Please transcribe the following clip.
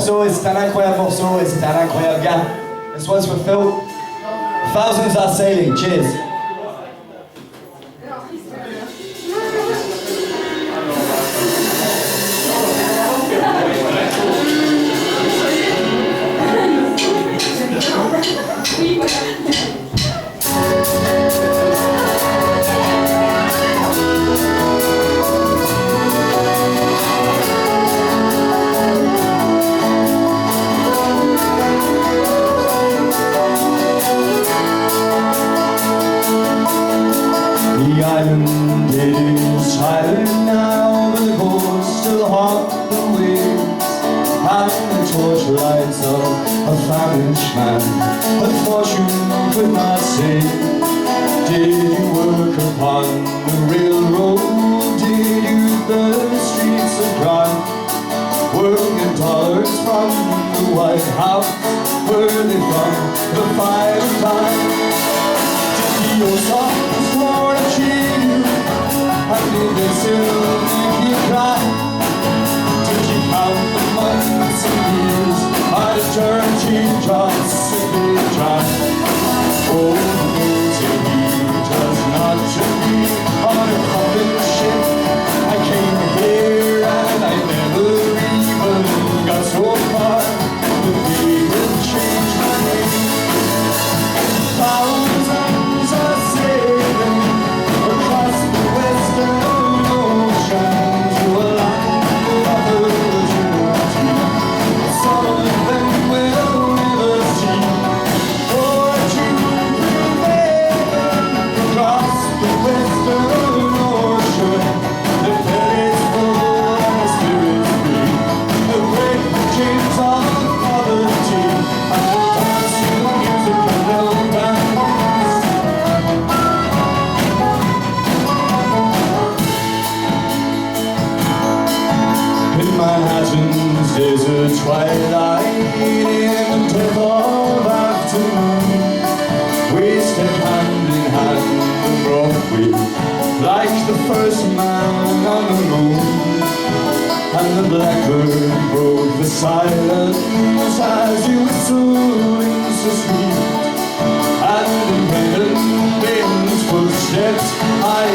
morceau et c'est un incroyable morceau et c'est un incroyable gars. This one's for Phil. Thousands are sailing. Cheers. The island is silent now, but the ghost still haunt the waves, and the torchlights of a famished man that fortune could not save. Did you work upon the railroad? Did you burn the streets of crime? Were the dollars from the White House? Were they from the fire of time? Did your songs for a cheer? And did they still make you cry? Did you count the months and years? I turned teardrops simply dry. Oh, to be just not to be on a coffin ship. I came here and I never even got so far that we would change my name. Thousands are sailing across the western ocean to a land of opportunity. Some of them will never see. For you prevail across the western ocean. The belly's full and the spirit's free. The great chains of poverty and the dancing music of no dance. In Manhattan's desert twilight, in the dead of afternoon, we stepped hand in hand on Broadway, like the first man on the moon. And the blackbird broke the silence as he whistling so sweet. And in Independence Day's footsteps, I